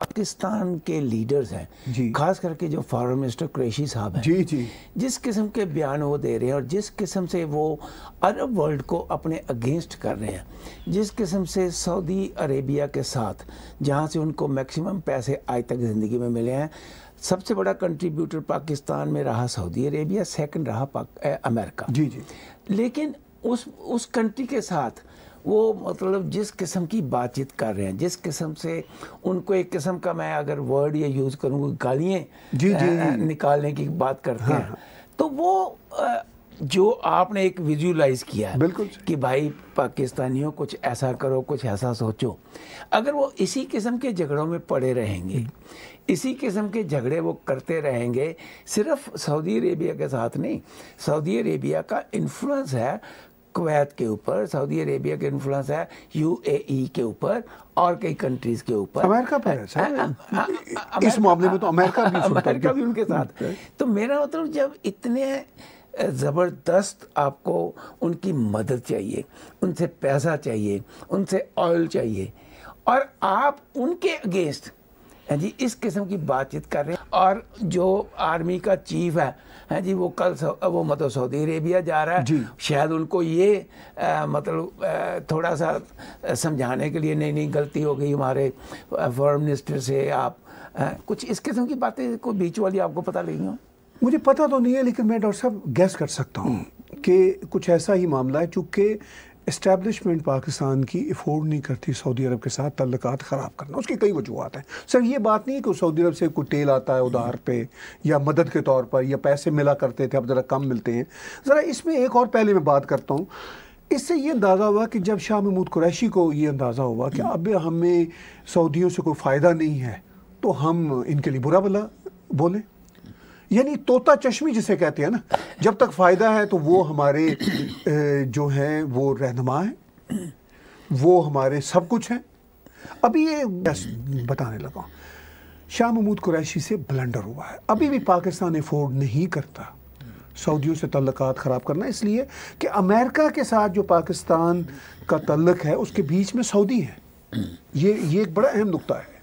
پاکستان کے لیڈرز ہیں خاص کر کے جو فارن منسٹر قریشی صاحب ہیں جس قسم کے بیان وہ دے رہے ہیں اور جس قسم سے وہ عرب ورلڈ کو اپنے اگینسٹ کر رہے ہیں، جس قسم سے سعودی عربیہ کے ساتھ جہاں سے ان کو میکسیمم پیسے آج تک زندگی میں ملے ہیں، سب سے بڑا کنٹریبیوٹر پاکستان میں رہا سعودی عربیہ، سیکنڈ رہا امریکہ۔ لیکن اس کنٹری کے ساتھ وہ مطلب جس قسم کی بات چیت کر رہے ہیں، جس قسم سے ان کو ایک قسم کا میں اگر ورڈ یا یوز کروں گا گالیاں نکالنے کی بات کرتے ہیں، تو وہ جو آپ نے ایک ویژولائز کیا ہے کہ بھائی پاکستانیوں کچھ ایسا کرو، کچھ ایسا سوچو، اگر وہ اسی قسم کے جھگڑوں میں پڑے رہیں گے، اسی قسم کے جھگڑے وہ کرتے رہیں گے، صرف سعودی عربیہ کے ساتھ نہیں، سعودی عربیہ کا انفلوئنس ہے کویت کے اوپر، سعودی عربیہ کے انفلوئنس ہے یو اے ای کے اوپر اور کئی کنٹریز کے اوپر، امریکہ پر ہے اس معاملے میں، تو امریکہ بھی ان کے ساتھ۔ تو میرا مطلب جب اتنے زبردست آپ کو ان کی مدد چاہیے، ان سے پیسہ چاہیے، ان سے آئل چاہیے، اور آپ ان کے اگینسٹ جی اس قسم کی بات چیت کر رہے ہیں، اور جو آرمی کا چیف ہے جی وہ کل وہ مطلب سعودی عربیہ جا رہا ہے، شاید ان کو یہ مطلب تھوڑا سا سمجھانے کے لیے نہیں غلطی ہو گئی ہمارے فارن منسٹر سے، آپ کچھ اس قسم کی باتیں کوئی بیچ والی آپ کو پتہ لگی ہوں؟ مجھے پتہ تو نہیں ہے، لیکن میں ڈاکٹر صاحب گیس کر سکتا ہوں کہ کچھ ایسا ہی معاملہ ہے، چونکہ اسٹیبلشمنٹ پاکستان کی افورڈ نہیں کرتی سعودی عرب کے ساتھ تعلقات خراب کرنا۔ اس کی کئی وجوہات ہیں، صرف یہ بات نہیں ہے کہ سعودی عرب سے کوئی ٹیل آتا ہے ادھار پہ یا مدد کے طور پر، یا پیسے ملا کرتے تھے اب ذرا کم ملتے ہیں۔ ذرا اس میں ایک اور پہلے میں بات کرتا ہوں، اس سے یہ اندازہ ہوا کہ جب شاہ محمود قریشی کو یہ اندازہ ہوا کہ اب ہمیں سعودیوں سے کوئی فائدہ نہیں ہے تو ہم ان کے لیے برا بھلا بولیں، یعنی طوطا چشمی جسے کہتے ہیں نا، جب تک فائدہ ہے تو وہ ہمارے جو ہیں وہ رہنما ہیں، وہ ہمارے سب کچھ ہیں۔ ابھی یہ بتانے لگا ہوں، شاہ محمود قریشی سے بلنڈر ہوا ہے، ابھی بھی پاکستان افورڈ نہیں کرتا سعودیوں سے تعلقات خراب کرنا، اس لیے کہ امریکہ کے ساتھ جو پاکستان کا تعلق ہے اس کے بیچ میں سعودی ہیں، یہ ایک بڑا اہم نقطہ ہے۔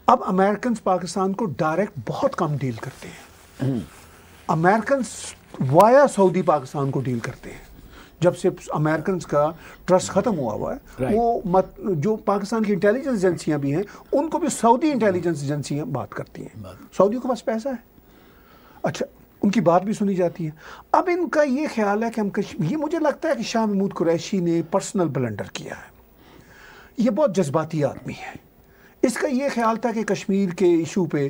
اب امریکنز پاکستان کو ڈائریکٹ بہت کم ڈیل کرتے ہیں، امریکنز وایا سعودی پاکستان کو ڈیل کرتے ہیں۔ جب سے امریکنز کا ٹرسٹ ختم ہوا ہے، وہ جو پاکستان کی انٹیلیجنس ایجنسیاں بھی ہیں ان کو بھی سعودی انٹیلیجنس ایجنسیاں بات کرتی ہیں، سعودیوں کے پاس پیسہ ہے، اچھا ان کی بات بھی سنی جاتی ہے۔ اب ان کا یہ خیال ہے کہ یہ مجھے لگتا ہے کہ شاہ محمود قریشی نے پرسنل بلنڈر کیا ہے، یہ بہت جذباتی آدمی ہے، اس کا یہ خیال تھا کہ کشمیر کے ایشو پہ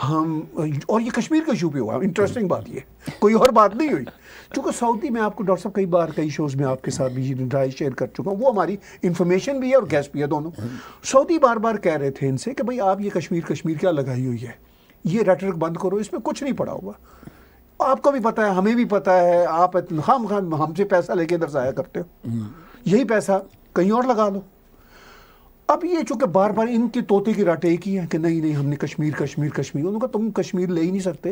ہم، اور یہ کشمیر کا ایشو پہ ہوا، انٹرسٹنگ بات یہ کوئی اور بات نہیں ہوئی، چونکہ سعودی میں آپ کو ڈاکٹر صاحب کئی بار کئی شوز میں آپ کے ساتھ بھی رائے شیئر کر چکا ہوں، وہ ہماری انفارمیشن بھی ہے اور گیس بھی ہے دونوں۔ سعودی بار بار کہہ رہے تھے ان سے کہ بھئی آپ یہ کشمیر کیا لگائی ہوئی ہے، یہ ریٹرک بند کرو، اس میں کچھ نہیں پڑا ہوا، آپ کو بھی پتہ ہے، ہمیں بھی پتہ ہے، آپ ہم سے پیسہ لے کے ادھر ضائع کرتے ہو، یہی پیسہ کہیں اور لگا دو۔ اب یہ چونکہ بار بار ان کی طوطے کی رٹ ایک ہی ہے کہ نہیں ہم نے کشمیر انہوں نے کہا تم کشمیر لے ہی نہیں سکتے،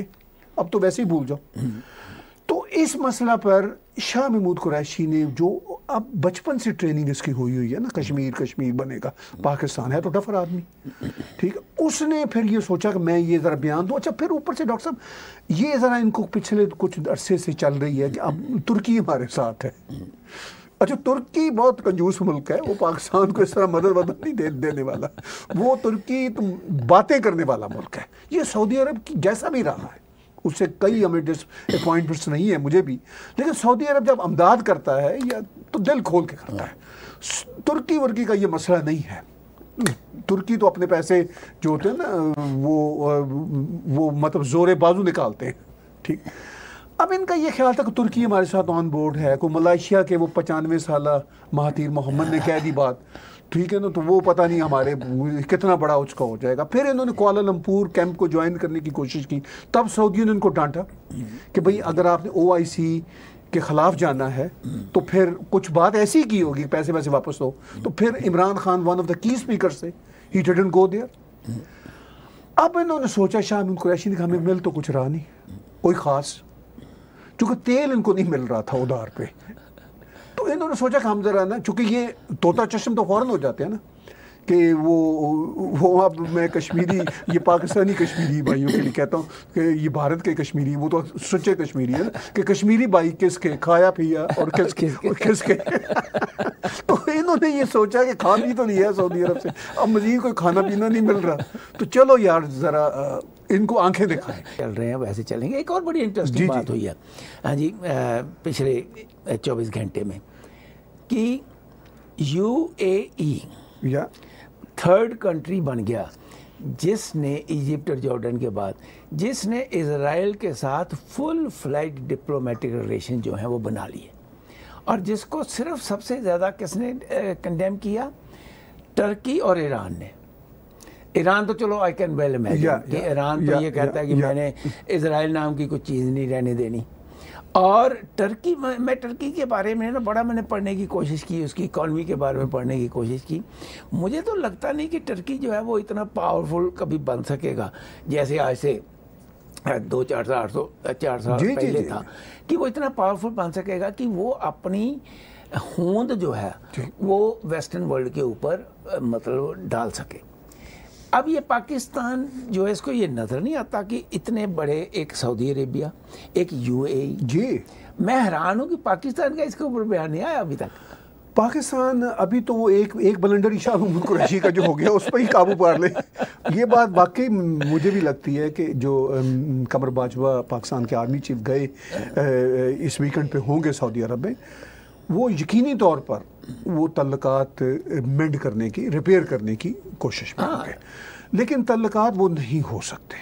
اب تو ویسے ہی بھول جاؤ۔ تو اس مسئلہ پر شاہ محمود قریشی نے جو اب بچپن سے ٹریننگ اس کی ہوئی ہے نا، کشمیر بنے گا، پاکستان ہے تو ڈفر آدمی، ٹھیک ہے، اس نے پھر یہ سوچا کہ میں یہ ذرا بیان دوں۔ اچھا پھر اوپر سے ڈاکٹر صاحب یہ ذرا ان کو پچھلے کچھ عرصے سے چل رہی ہے کہ اب ترکی ہمارے ساتھ ہے۔ اچھا ترکی بہت کنجوس ملک ہے، وہ پاکستان کو اس طرح مدد نہیں دینے والا، وہ ترکی باتیں کرنے والا ملک ہے۔ یہ سعودی عرب کی جیسا بھی رہا ہے، اس سے کئی ہمیں ڈس اپوائنٹمنٹس نہیں ہے مجھے بھی، لیکن سعودی عرب جب امداد کرتا ہے یا تو دل کھول کے کرتا ہے۔ ترکی ورکی کا یہ مسئلہ نہیں ہے، ترکی تو اپنے پیسے جو ہوتے ہیں نا وہ مطلب زور بازو نکالتے ہیں، ٹھیک۔ اب ان کا یہ خیال تھا کہ ترکی ہمارے ساتھ آن بورڈ ہے، کوئی ملائیشیا کے وہ 95 سالہ مہاتیر محمد نے کہہ دی بات، ٹھیک ہے نا، تو وہ پتہ نہیں ہمارے کتنا بڑا اس کا ہو جائے گا۔ پھر انہوں نے کوالالمپور کیمپ کو جوائن کرنے کی کوشش کی، تب سعودیوں نے ان کو ڈانٹا کہ بھئی اگر آپ نے OIC کے خلاف جانا ہے تو پھر کچھ بات ایسی کی ہوگی، پیسے واپس ہو، تو پھر Imran Khan one of the کی اسپیکر سے ہی ڈیڈنٹ گو دیئر۔ اب انہوں نے سوچا شاہ محمود قریشی نے کہ ہمیں مل تو کچھ رہا نہیں کوئی خاص، چونکہ تیل ان کو نہیں مل رہا تھا ادھار پہ، تو انہوں نے سوچا کہ ہم ذرا نا، چونکہ یہ طوطا چشم تو فوراً ہو جاتے ہیں نا کہ وہ اب میں کشمیری، یہ پاکستانی کشمیری بھائیوں کے لیے کہتا ہوں کہ یہ بھارت کے کشمیری، وہ تو سچے کشمیری ہیں کہ کشمیری بھائی کس کے کھایا پیا اور کس کے تو انہوں نے یہ سوچا کہ کھا بھی تو نہیں ہے سعودی عرب سے، اب مزید کوئی کھانا پینا نہیں مل رہا، تو چلو یار ذرا ان کو آنکھیں دکھائیں. چل رہے ہیں ویسے چلیں گے. ایک اور بڑی انٹرسٹنگ بات ہوئی ہے ہاں جی پچھلے 24 گھنٹے میں کہ UAE تھرڈ کنٹری بن گیا جس نے ایجپٹ اور جارڈن کے بعد جس نے اسرائیل کے ساتھ فل فلیج ڈپلومیٹک ریلیشن جو ہیں وہ بنا لیے، اور جس کو صرف سب سے زیادہ کس نے کنڈیم کیا؟ ٹرکی اور ایران نے. ایران تو چلو آئی کین ویل امیجن کہ ایران تو یہ کہتا ہے کہ میں نے اسرائیل نام کی کوئی چیز نہیں رہنے دینی. اور ٹرکی، میں ٹرکی کے بارے میں میں نے پڑھنے کی کوشش کی، اس کی اکانومی کے بارے میں پڑھنے کی کوشش کی. مجھے تو لگتا نہیں کہ ٹرکی جو ہے وہ اتنا پاورفل کبھی بن سکے گا جیسے آج سے 4 سال پہلے تھا، کہ وہ اتنا پاورفل بن سکے گا کہ وہ اپنی ہوند جو ہے وہ ویسٹرن ورلڈ کے اوپر مطلب ڈال سکے. اب یہ پاکستان جو ہے اس کو یہ نظر نہیں آتا کہ اتنے بڑے ایک سعودی عربیہ، ایک UAE، میں حیران ہوں کہ پاکستان کا اس کے اوپر بیان نہیں آیا ابھی تک. پاکستان ابھی تو ایک بلندر شاہ محمود قریشی کا جو ہو گیا اس پہ ہی قابو پا لے. یہ بات واقعی مجھے بھی لگتی ہے کہ جو قمر باجوہ پاکستان کے آرمی چیف گئے اس ویکنڈ پہ ہوں گے سعودی عرب میں، وہ یقینی طور پر وہ تعلقات مینڈ کرنے کی، ریپیئر کرنے کی کوشش میں ہوں گے، لیکن تعلقات وہ نہیں ہو سکتے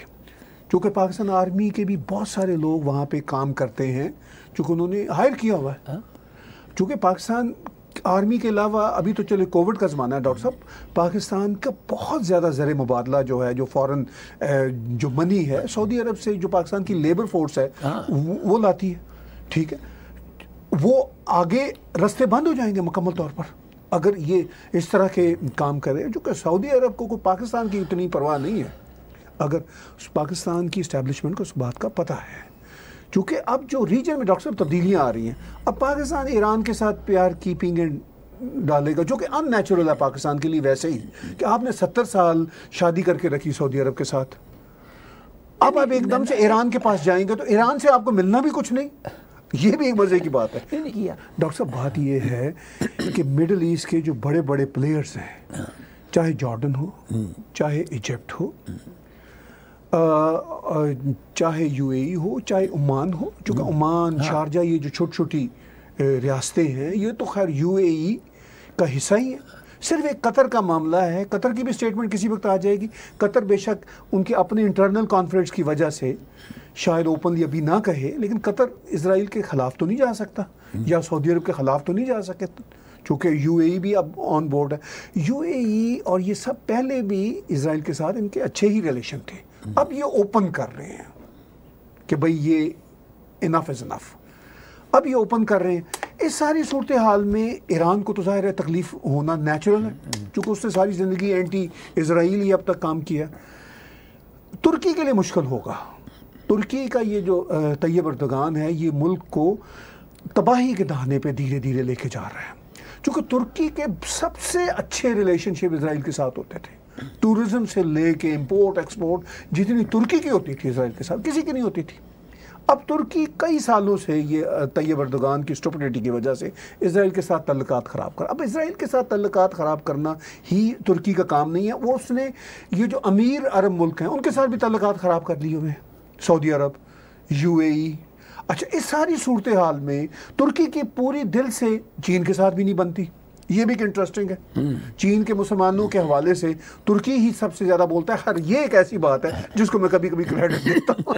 چونکہ پاکستان آرمی کے بھی بہت سارے لوگ وہاں پہ کام کرتے ہیں چونکہ انہوں نے ہائر کیا ہوا ہے. چونکہ پاکستان آرمی کے علاوہ ابھی تو چلے کووڈ کا زمانہ ہے ڈاکٹر صاحب، پاکستان کا بہت زیادہ زر مبادلہ جو ہے، جو فورن جو منی ہے سعودی عرب سے، جو پاکستان کی لیبر فورس ہے وہ لاتی ہے. ٹھیک ہے، وہ آگے رستے بند ہو جائیں گے مکمل طور پر اگر یہ اس طرح کے کام کرے. جو کہ سعودی عرب کو پاکستان کی اتنی پرواہ نہیں ہے، اگر پاکستان کی اسٹیبلشمنٹ کو اس بات کا پتہ ہے. چونکہ اب جو ریجن میں ڈاکٹر صاحب تبدیلیاں آ رہی ہیں، اب پاکستان ایران کے ساتھ پیار کیپنگ اینڈ ڈالے گا جو کہ ان نیچرل ہے پاکستان کے لیے، ویسے ہی کہ آپ نے 70 سال شادی کر کے رکھی سعودی عرب کے ساتھ، اب آپ ایک دم سے ایران کے پاس جائیں گے تو ایران سے آپ کو ملنا بھی کچھ نہیں. یہ بھی ایک مزے کی بات ہے. ڈاکٹر صاحب بات یہ ہے کہ مڈل ایسٹ کے جو بڑے بڑے پلیئرز ہیں، چاہے جارڈن ہو، چاہے ایجپٹ ہو، چاہے UAE ہو، چاہے عمان ہو، چونکہ عمان، شارجہ، یہ جو چھوٹی چھوٹی ریاستیں ہیں یہ تو خیر UAE کا حصہ ہی ہے. صرف ایک قطر کا معاملہ ہے، قطر کی بھی اسٹیٹمنٹ کسی وقت آ جائے گی. قطر بے شک ان کے اپنے انٹرنل کانفلکٹس کی وجہ سے شاید اوپنلی ابھی نہ کہے، لیکن قطر اسرائیل کے خلاف تو نہیں جا سکتا یا سعودی عرب کے خلاف تو نہیں جا سکتا چونکہ UAE بھی اب آن بورڈ ہے. UAE اور یہ سب پہلے بھی اسرائیل کے ساتھ ان کے اچھے ہی ریلیشن تھے، اب یہ اوپن کر رہے ہیں کہ بھئی یہ انف از انف، اب یہ اوپن کر رہے ہیں. اس ساری صورتحال میں ایران کو تو ظاہر ہے تکلیف ہونا نیچرل ہے چونکہ اس نے ساری زندگی اینٹی اسرائیل ہی اب تک کام کیا. ترکی کے لیے مشکل ہوگا. ترکی کا یہ جو طیب اردگان ہے یہ ملک کو تباہی کے دہانے پہ دھیرے دھیرے لے کے جا رہا ہے چونکہ ترکی کے سب سے اچھے ریلیشن شپ اسرائیل کے ساتھ ہوتے تھے. ٹورزم سے لے کے امپورٹ ایکسپورٹ جتنی ترکی کی ہوتی تھی اسرائیل کے ساتھ کسی کی نہیں ہوتی تھی. اب ترکی کئی سالوں سے یہ طیب اردگان کی اسٹوپڈیٹی کی وجہ سے اسرائیل کے ساتھ تعلقات خراب کر، اب اسرائیل کے ساتھ تعلقات خراب کرنا ہی ترکی کا کام نہیں ہے، وہ اس نے یہ جو امیر عرب ملک ہیں ان کے ساتھ بھی تعلقات خراب کر لیے ہوئے ہیں، سعودی عرب، UAE. اچھا اس ساری صورتحال میں ترکی کی پوری دل سے چین کے ساتھ بھی نہیں بنتی. یہ بھی ایک انٹرسٹنگ ہے. چین کے مسلمانوں کے حوالے سے ترکی ہی سب سے زیادہ بولتا ہے. خیر یہ ایک ایسی بات ہے جس کو میں کبھی کبھی کریڈٹ دیتا ہوں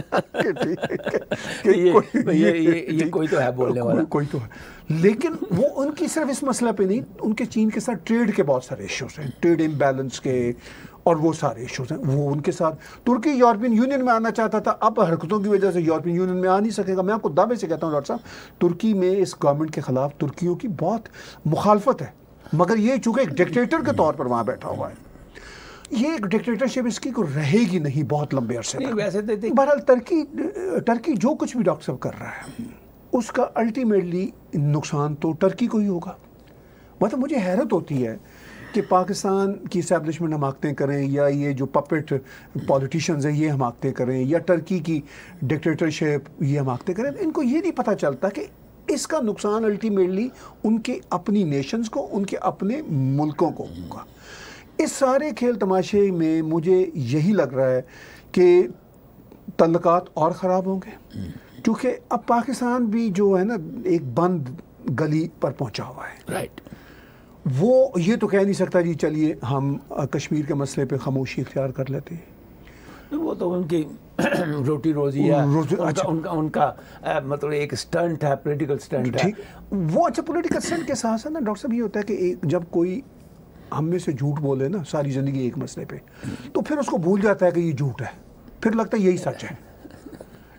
کہ کوئی تو ہے بولنے والا، کوئی تو ہے. لیکن وہ ان کی صرف اس مسئلہ پہ نہیں، ان کے چین کے ساتھ ٹریڈ کے بہت سارے ایشوز ہیں، ٹریڈ امبیلنس کے اور وہ سارے ایشوز ہیں. وہ ان کے ساتھ ترکی یورپین یونین میں آنا چاہتا تھا، اب حرکتوں کی وجہ سے یورپین یونین میں آ نہیں سکے گا. میں آپ کو دعوے سے کہتا ہوں ڈاکٹر صاحب ترکی میں اس گورنمنٹ کے خلاف ترکیوں کی بہت مخالفت ہے، مگر یہ چونکہ ایک ڈکٹیٹر کے طور پر وہاں بیٹھا ہوا ہے، یہ ایک ڈکٹیٹرشپ اس کی کوئی رہے گی نہیں بہت لمبے عرصے تک. بہرحال ترکی جو کچھ بھی ڈاکٹر صاحب کر رہا ہے اس کا الٹیمیٹلی نقصان تو ٹرکی کو ہی ہوگا. مطلب مجھے حیرت ہوتی ہے کہ پاکستان کی اسٹیبلشمنٹ حماقتیں کریں یا یہ جو پپٹ پولیٹیشنز ہیں یہ حماقتیں کریں یا ٹرکی کی ڈکٹیٹرشپ یہ حماقتیں کریں، ان کو یہ نہیں پتہ چلتا کہ اس کا نقصان الٹیمیٹلی ان کے اپنی نیشنز کو، ان کے اپنے ملکوں کو ہوگا۔ اس سارے کھیل تماشے میں مجھے یہی لگ رہا ہے کہ تعلقات اور خراب ہوں گے، کیونکہ اب پاکستان بھی جو ہے نا ایک بند گلی پر پہنچا ہوا ہے۔ رائٹ، وہ یہ تو کہہ نہیں سکتا جی چلیے ہم کشمیر کے مسئلے پہ خاموشی اختیار کر لیتے ہیں، وہ تو ان کی روٹی روزی ہے، ان کا مطلب ایک سٹنٹ ہے، پولیٹیکل سٹنٹ ہے وہ۔ اچھا، پولیٹیکل سٹنٹ کے ساتھ ساتھ نا ڈاکٹر صاحب یہ ہوتا ہے کہ جب کوئی ہم میں سے جھوٹ بولے نا ساری زندگی ایک مسئلے پہ، تو پھر اس کو بھول جاتا ہے کہ یہ جھوٹ ہے، پھر لگتا ہے یہی سچ ہے۔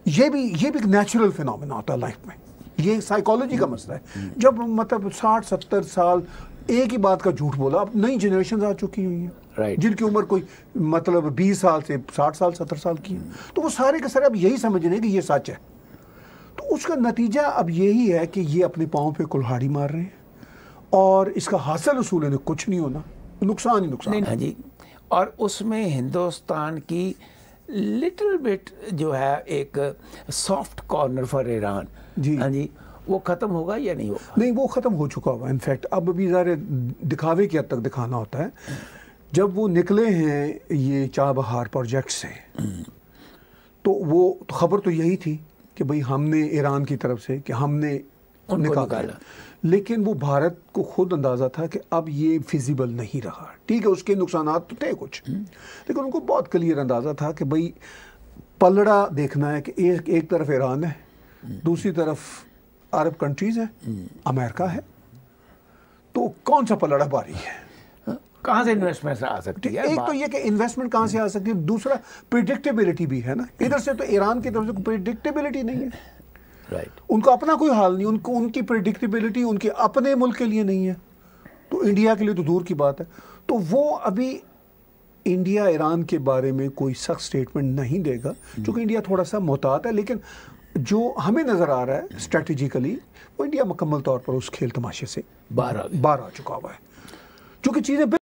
یہ بھی ایک نیچرل فینومینا ہوتا ہے لائف میں، یہ سائیکالوجی کا مسئلہ ہے۔ جب مطلب 60-70 سال ایک ہی بات کا جھوٹ بولا، اب نئی جنریشنز آ چکی ہوئی ہیں جن کی عمر کوئی مطلب 20 سال سے 60 سال 70 سال کی ہے، تو وہ سارے کے سارے اب یہی سمجھ رہے ہیں کہ یہ سچ ہے۔ تو اس کا نتیجہ اب یہی ہے کہ یہ اپنے پاؤں پہ کلہاڑی مار رہے ہیں، اور اس کا حاصل اصول ہے کچھ نہیں ہونا، نقصان ہی نقصان۔ ہاں جی، اور اس میں ہندوستان کی لٹل بٹ جو ہے ایک سافٹ کارنر فار ایران، ہاں جی، وہ ختم ہوگا یا نہیں ہوگا؟ نہیں، وہ ختم ہو چکا ہوا، انفیکٹ اب بھی ظاہر دکھاوے کی حد تک دکھانا ہوتا ہے۔ جب وہ نکلے ہیں یہ چابہار پروجیکٹ سے، تو وہ خبر تو یہی تھی کہ بھئی ہم نے ایران کی طرف سے کہ ہم نے نکالا، لیکن وہ بھارت کو خود اندازہ تھا کہ اب یہ فیزیبل نہیں رہا۔ ٹھیک ہے، اس کے نقصانات تو تھے کچھ، لیکن ان کو بہت کلیئر اندازہ تھا کہ بھئی پلڑا دیکھنا ہے کہ ایک طرف ایران ہے، دوسری طرف عرب کنٹریز ہیں، امریکہ ہے، تو کون سا پلڑا باری ہے؟ کہاں سے انویسٹمنٹ آ سکتی ہے؟ ایک تو یہ کہ انویسٹمنٹ کہاں سے آ سکتی ہے، دوسرا پریڈکٹیبلٹی بھی ہے نا، ادھر سے تو ایران کی طرف سے پریڈکٹیبلٹی نہیں ہے، ان کا اپنا کوئی حال نہیں، ان کی پریڈکٹیبلٹی ان کے اپنے ملک کے لیے نہیں ہے، تو انڈیا کے لیے تو دور کی بات ہے۔ تو وہ ابھی انڈیا ایران کے بارے میں کوئی سخت سٹیٹمنٹ نہیں دے گا، چونکہ انڈیا تھوڑا سا محتاط ہے، لیکن جو ہمیں نظر آ رہا ہے اسٹریٹجیکلی وہ انڈیا مکمل طور پر اس کھیل تماشے سے باہر آ چکا ہوا ہے، چونکہ چیزیں